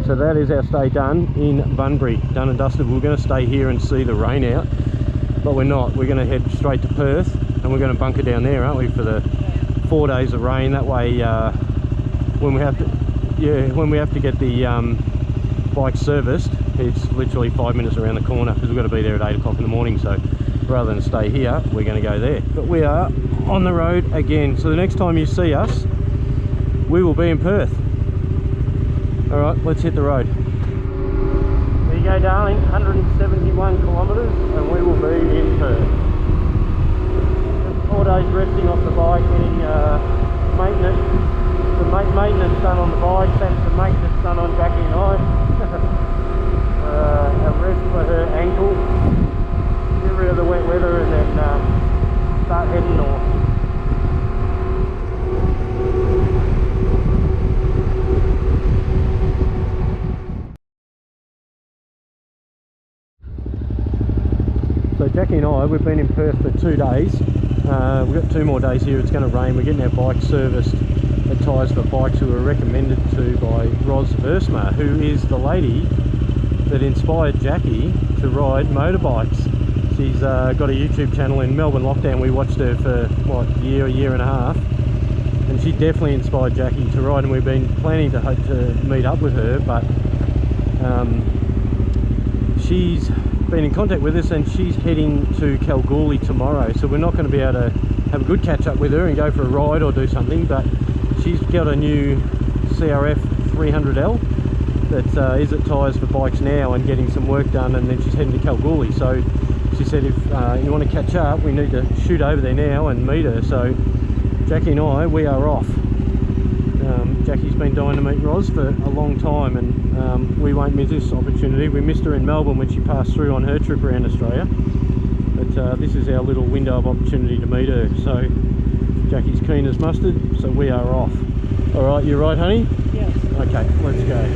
So that is our stay done in Bunbury, done and dusted. We're going to stay here and see the rain out, but we're not. We're going to head straight to Perth, and we're going to bunker down there, aren't we, for the 4 days of rain. That way, when we have to get the bike serviced, it's literally 5 minutes around the corner, because we've got to be there at 8 o'clock in the morning. So rather than stay here, we're going to go there. But we are on the road again, so the next time you see us, we will be in Perth. All right, let's hit the road. There you go, darling. 171 kilometres, and we will be in Perth. 4 days resting off the bike, getting maintenance done on the bike, and some maintenance done on Jacqui and I. A rest for her ankle, get rid of the wet weather, and then start heading north. So Jacqui and I, we've been in Perth for 2 days. We've got 2 more days here. It's going to rain. We're getting our bike serviced at Tyres for Bikes, who were recommended to by Ros Versma, who is the lady that inspired Jacqui to ride motorbikes. She's got a YouTube channel. In Melbourne lockdown, we watched her for what, a year and a half, and she definitely inspired Jacqui to ride, and we've been planning to hope to meet up with her, but she's been in contact with us, and she's heading to Kalgoorlie tomorrow, so we're not going to be able to have a good catch up with her and go for a ride or do something. But she's got a new CRF 300L that is at Tyres for Bikes now and getting some work done, and then she's heading to Kalgoorlie. So she said, if you want to catch up, we need to shoot over there now and meet her. So Jacqui and I, we are off. Jacqui's been dying to meet Ros for a long time, and we won't miss this opportunity. We missed her in Melbourne when she passed through on her trip around Australia, but this is our little window of opportunity to meet her. So Jacqui's keen as mustard, so we are off. All right, you right, honey? Yes. Okay, let's go.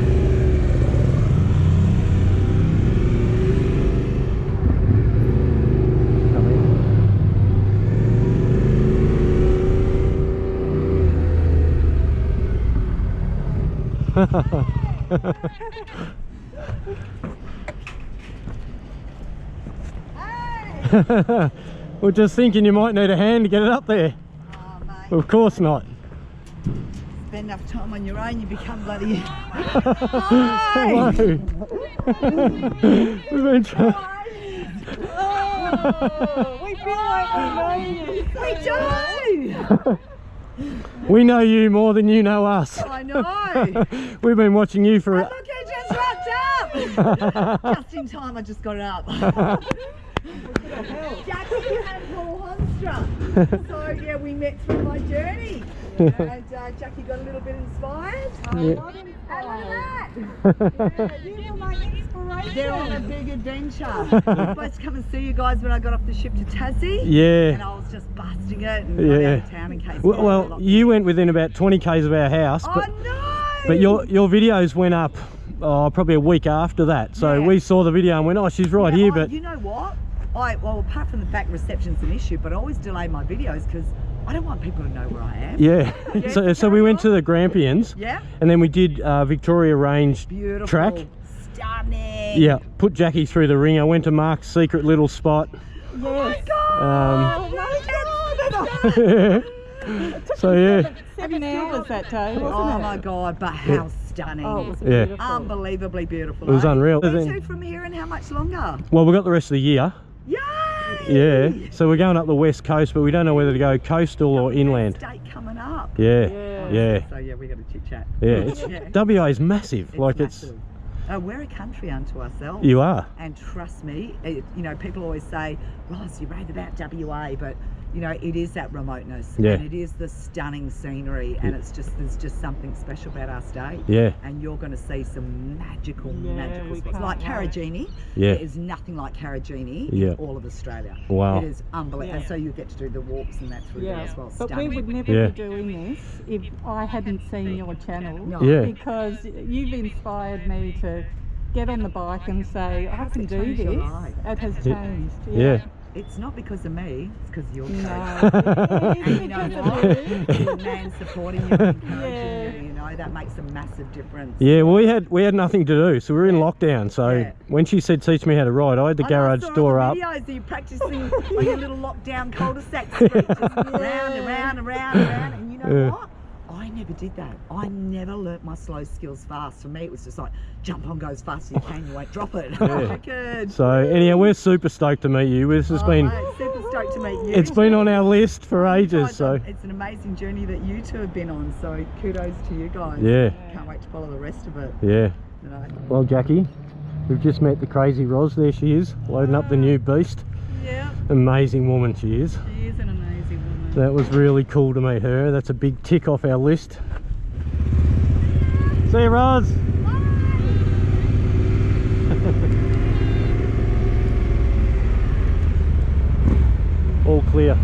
We're just thinking you might need a hand to get it up there. Oh, mate. Well, of course not. Spend enough time on your own, you become bloody... Hello. We've been trying... Oh, we feel like we know you. We do. We know you more than you know us. I know. We've been watching you for... Oh, look, it just wrapped up. Just in time, I just got it up. Jacqui and Paul Honstra. So yeah, we met through my journey. And Jacqui got a little bit inspired. Yeah. You were my inspiration. They're on a big adventure. I was supposed to come and see you guys when I got off the ship to Tassie. Yeah. And I was just busting it and got out of town in case. Well, you went within about 20 k's of our house. But, but your videos went up probably a week after that. So we saw the video and went, oh, she's right here. But you know what? Well, apart from the fact reception's an issue, but I always delay my videos because I don't want people to know where I am. Yeah. So we went to the Grampians. Yeah. And then we did Victoria Range track. Stunning. Yeah. Put Jacqui through the ring. I went to Mark's secret little spot. Yes. Oh my God. So yeah. 7 hours that day, wasn't it? Oh my God, but how stunning. Oh, it was beautiful. Unbelievably beautiful. It was unreal. Where to from here and how much longer? Well, we've got the rest of the year. Yay! Yeah. So we're going up the west coast, but we don't know whether to go coastal or inland. State coming up. Yeah. So yeah, we got to chit chat. Yeah. WA is massive. Massive. We're a country unto ourselves. You are. And trust me, you know, people always say, Ross, you rave about WA, but you know, it is that remoteness, and it is the stunning scenery, and it's just, there's just something special about our state. Yeah. And you're going to see some magical spots. Like Karajini. Yeah. There is nothing like Karajini in all of Australia. Wow. It is unbelievable. And so you get to do the walks and that through there as well. But stunning. we would never be doing this if I hadn't seen your channel. Because you've inspired me to get on the bike and say, I can do this. It has changed. Yeah. It's not because of me, it's because of your coach. No. And you know what? Your man supporting you, encouraging you, you know. know, that makes a massive difference. Yeah, well, we had nothing to do, so we were in lockdown. So when she said teach me how to ride, I had the garage door up. Videos of you practicing on your little lockdown cul-de-sac street, just round and round and round and round. And you know what? I never did that. I never learnt my slow skills fast. For me, it was just like, jump on, go as fast as you can, you won't drop it. Yeah. Good. So anyhow, we're super stoked to meet you. This has been... Mate, super stoked to meet you. It's been on our list for ages, so... It's an amazing journey that you two have been on, so kudos to you guys. Yeah. Can't wait to follow the rest of it. Yeah. You know. Well, Jackie, we've just met the crazy Ros. There she is, loading up the new beast. Yeah. Amazing woman she is. She is an amazing woman. That was really cool to meet her. That's a big tick off our list. See you, Ros. All clear.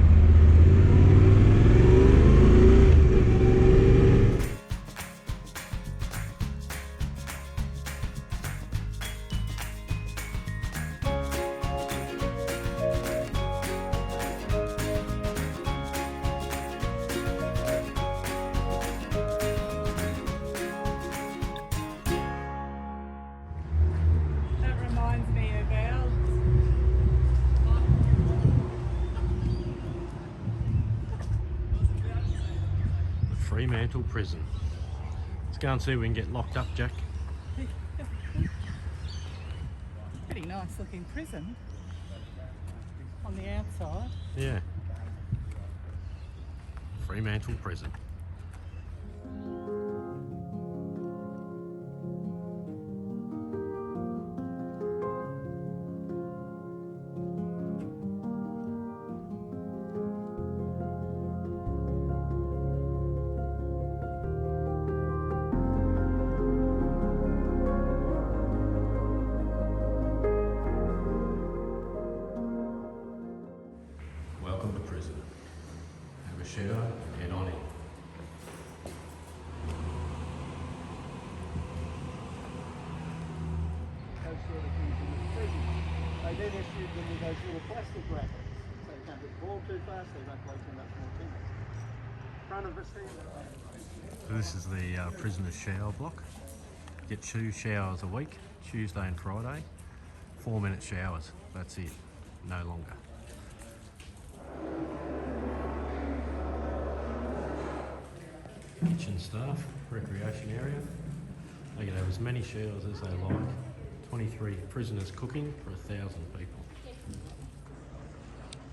That reminds me of ours. The Fremantle prison. Let's go and see if we can get locked up, Jack. Pretty nice looking prison on the outside. Yeah. Fremantle prison. Welcome to prison. Have a shower, get on in. Those sort of things in the prison. They then issued them with those little plastic wrappers, so you can't get boiled too fast, they don't weigh too much more timber. Front of us here. So this is the prisoner's shower block. Get 2 showers a week, Tuesday and Friday. 4-minute showers, that's it, no longer. Kitchen staff, recreation area. They can have as many showers as they like. 23 prisoners cooking for 1,000 people.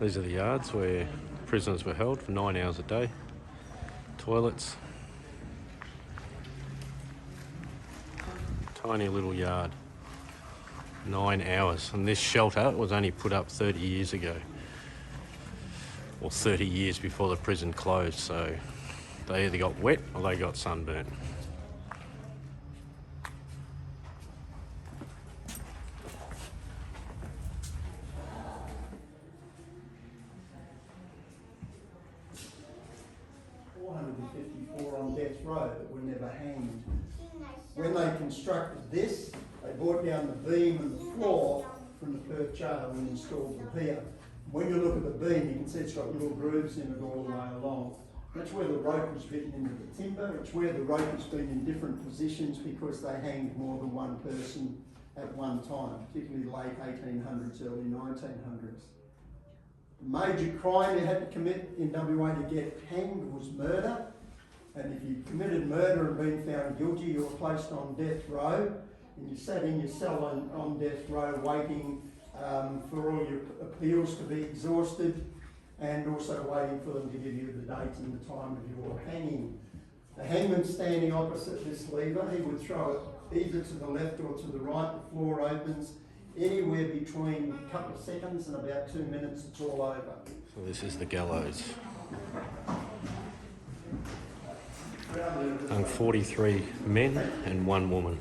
These are the yards where prisoners were held for 9 hours a day. Toilets. Tiny little yard. 9 hours. And this shelter was only put up 30 years ago. Or 30 years before the prison closed, so they either got wet or they got sunburnt. On death row that were never hanged. When they constructed this, they brought down the beam and the floor from the Perth jail and installed them here. When you look at the beam, you can see it's got little grooves in it all the way along. That's where the rope was fitting into the timber. It's where the rope has been in different positions because they hanged more than one person at one time, particularly late 1800s, early 1900s. The major crime you had to commit in WA to get hanged was murder. And if you committed murder and been found guilty, you were placed on death row, and you sat in your cell on death row waiting for all your appeals to be exhausted, and also waiting for them to give you the date and the time of your hanging. The hangman standing opposite this lever, he would throw it either to the left or to the right. The floor opens anywhere between a couple of seconds and about 2 minutes, it's all over. So this is the gallows. And 43 men and 1 woman.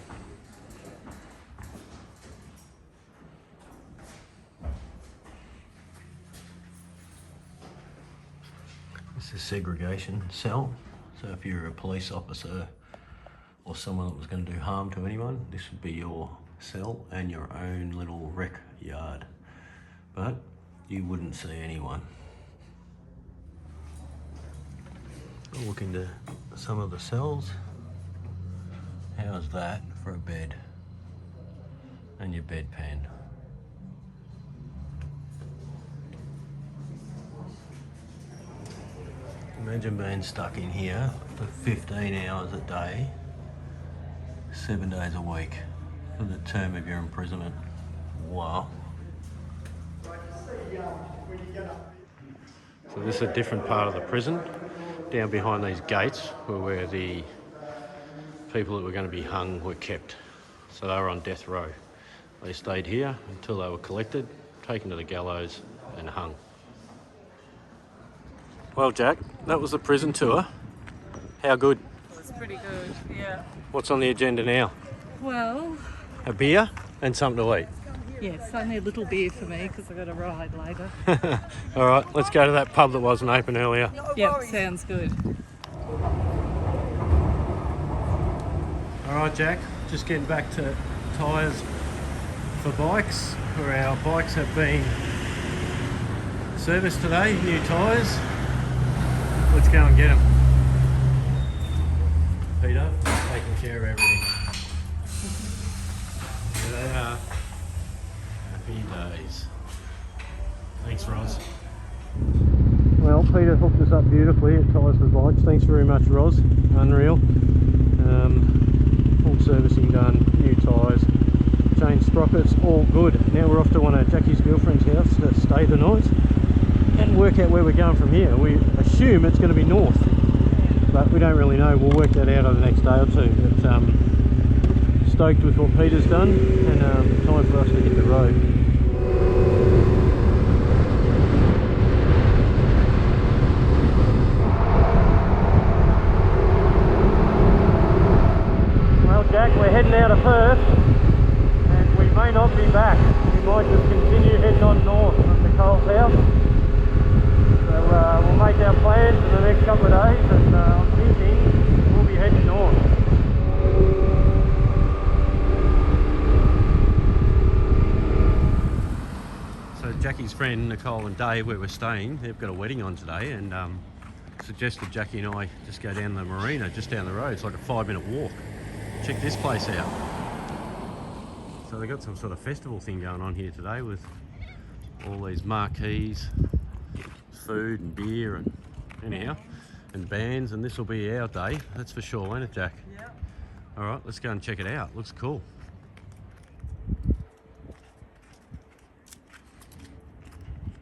This is segregation cell. So if you're a police officer or someone that was going to do harm to anyone, this would be your cell and your own little rec yard. But you wouldn't see anyone. I'll look into some of the cells. How's that for a bed? And your bedpan. Imagine being stuck in here for 15 hours a day, 7 days a week for the term of your imprisonment. Wow. So this is a different part of the prison. Down behind these gates were where the people that were going to be hung were kept. So they were on death row. They stayed here until they were collected, taken to the gallows and hung. Well, Jack, that was the prison tour. How good? It was pretty good, yeah. What's on the agenda now? Well, A beer and something to eat. yes, only a little beer for me because I've got a ride later. All right, let's go to that pub that wasn't open earlier. Yep, sounds good. All right, Jack, just getting back to tyres for bikes, where our bikes have been serviced today, new tyres. Let's go and get them. Peter, taking care of everything. There they are. Happy days. Thanks, Roz. Well, Peter hooked us up beautifully at Tyres for Bikes. Thanks very much, Roz. Unreal. Full servicing done, new tyres, changed sprockets, all good. Now we're off to one of Jackie's girlfriend's house to stay the night and work out where we're going from here. We assume it's going to be north, but we don't really know. We'll work that out over the next day or two. But stoked with what Peter's done, and time for us to hit the road. Well, Jack, we're heading out of Perth, and we may not be back. We might just continue heading on north from Nicole's house. So we'll make our plans for the next couple of days, and I'm thinking we'll be heading north. So Jackie's friend Nicole and Dave, where we're staying, they've got a wedding on today, and suggested Jackie and I just go down the marina just down the road. It's like a 5-minute walk. Check this place out. So they've got some sort of festival thing going on here today with all these marquees, food and beer and anyhow, and bands, and this will be our day, that's for sure, won't it, Jack? Yeah. All right, let's go and check it out. Looks cool.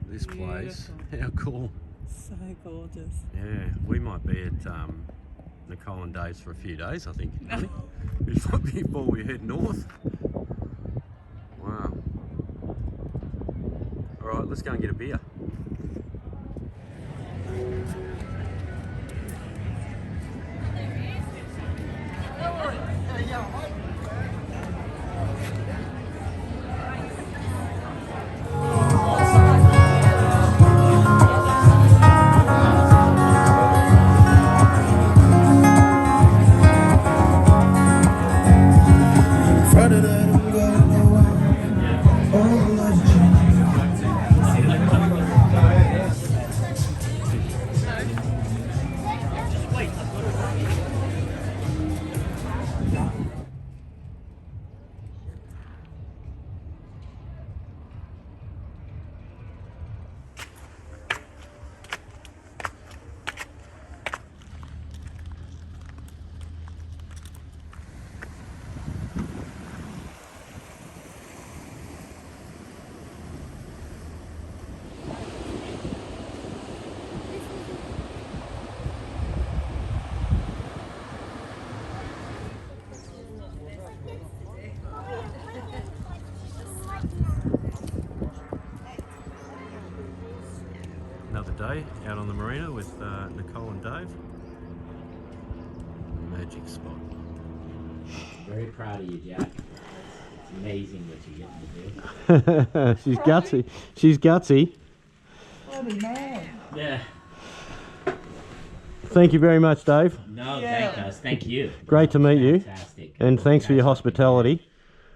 This place, how cool. So gorgeous. Yeah, we might be at Nicole and Dave's for a few days, I think, honey, before we head north. Wow. All right, let's go and get a beer. Another day out on the marina with Nicole and Dave. Magic spot. Very proud of you, Jack. It's amazing what you're getting to do. She's gutsy. She's gutsy. Bloody man. Yeah. Thank you very much, Dave. No, thank us. Thank you. Great to meet you. Fantastic. And thanks for your hospitality.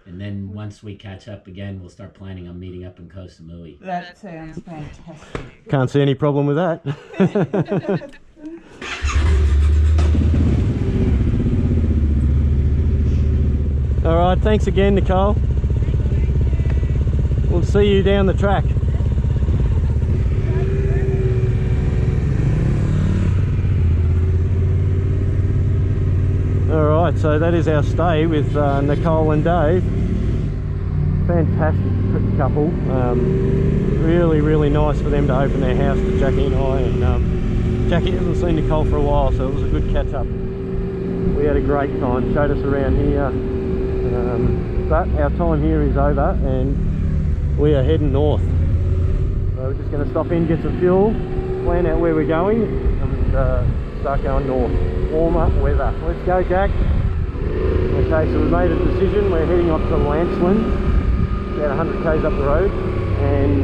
And then once we catch up again, we'll start planning on meeting up in Koh Samui. That sounds fantastic. Can't see any problem with that. All right, thanks again, Nicole. We'll see you down the track. Alright, so that is our stay with Nicole and Dave. Fantastic couple. Really nice for them to open their house to Jackie and I. And Jackie hasn't seen Nicole for a while, so it was a good catch up. We had a great time, showed us around here. But our time here is over and we are heading north. So we're just going to stop in, get some fuel, plan out where we're going and start going north. Warmer weather. Let's go, Jack. Okay, so we made a decision. We're heading up to Lancelin, about 100 k's up the road, and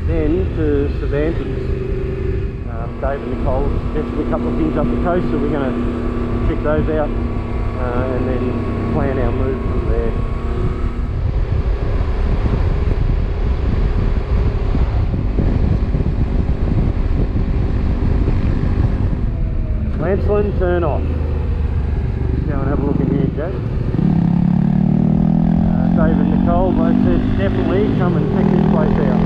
then to Cervantes. Dave and Nicole suggested a couple of things up the coast, so we're going to check those out and then plan our move from there. Lancelin, turn off. Let's go and have a look in here, Jack. Dave and Nicole both said definitely come and check this place out.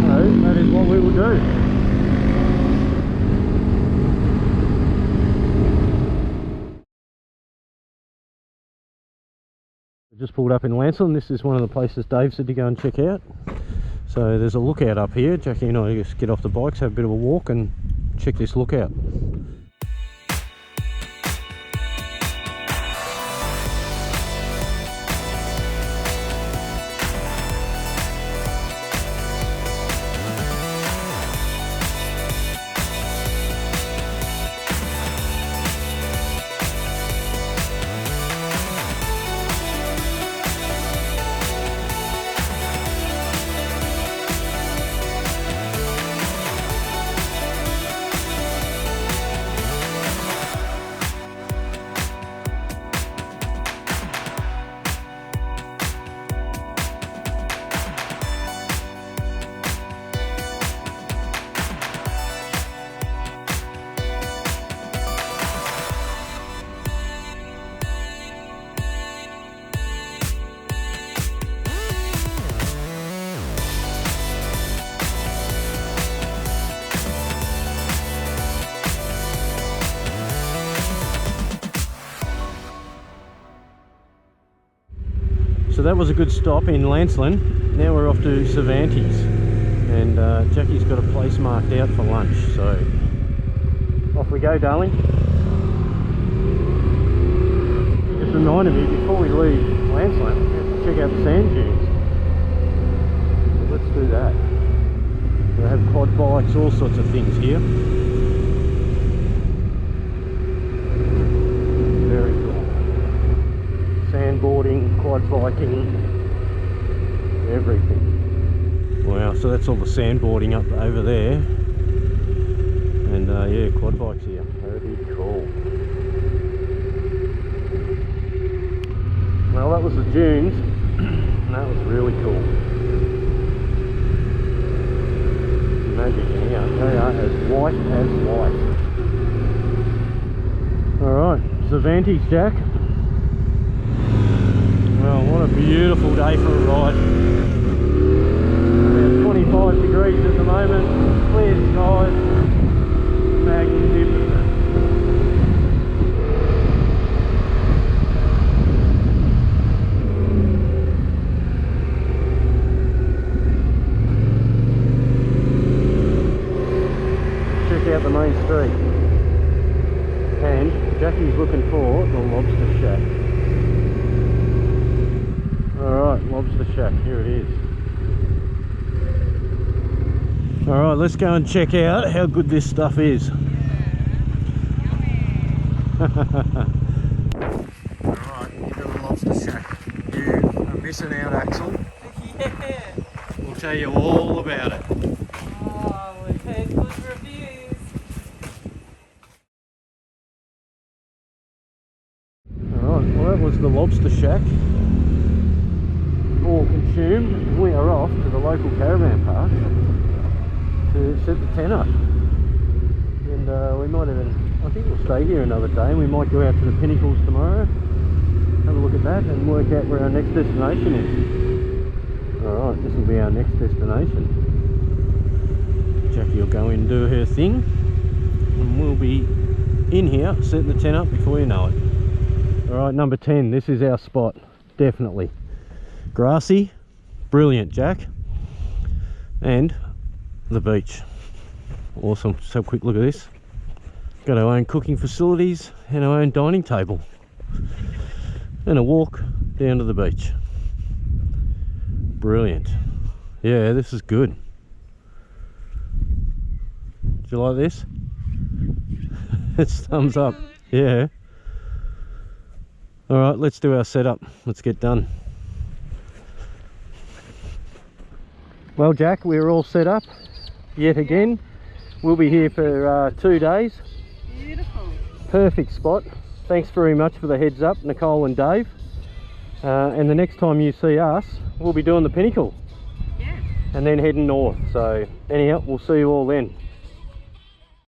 So that is what we will do. We just pulled up in Lancelin. This is one of the places Dave said to go and check out. So there's a lookout up here. Jackie and I just get off the bikes, have a bit of a walk and check this lookout. So that was a good stop in Lancelin. Now we're off to Cervantes, and Jackie's got a place marked out for lunch, so off we go, darling. Just reminded me before we leave Lancelin, we have to check out the sand dunes. So let's do that. They have quad bikes, all sorts of things here. Very cool. Sandboarding, quad biking, everything. Wow, so that's all the sandboarding up over there. And yeah, quad bikes here. Very cool. Well, that was the dunes. And that was really cool. Magic here. They are as white as white. Alright, Cervantes, Jack. Well, what a beautiful day for a ride. About 25 degrees at the moment, clear skies, magnificent. Check out the main street. And Jackie's looking for the Lobster Shack. Alright, Lobster Shack, here it is. Alright, let's go and check out how good this stuff is. Alright, into the Lobster Shack. You are missing out, Axel. Yeah. We'll tell you all about it. Oh, we've heard good reviews. Alright, well that was the Lobster Shack. All consumed. We are off to the local caravan park to set the tent up. And we might even, I think we'll stay here another day. We might go out to the Pinnacles tomorrow. have a look at that and work out where our next destination is. Alright, this will be our next destination. Jackie will go in and do her thing, and we'll be in here setting the tent up before you know it. Alright, number 10, this is our spot, definitely. Grassy, brilliant, Jack, and the beach. Awesome. Just have a quick look at this. Got our own cooking facilities and our own dining table, and a walk down to the beach. Brilliant. Yeah, this is good. Do you like this? It's thumbs up. Yeah. All right, let's do our setup. Let's get done. Well, Jack, we're all set up yet again. We'll be here for 2 days. Beautiful. Perfect spot. Thanks very much for the heads up, Nicole and Dave. And the next time you see us, we'll be doing the Pinnacle. Yeah. And then heading north. So anyhow, we'll see you all then.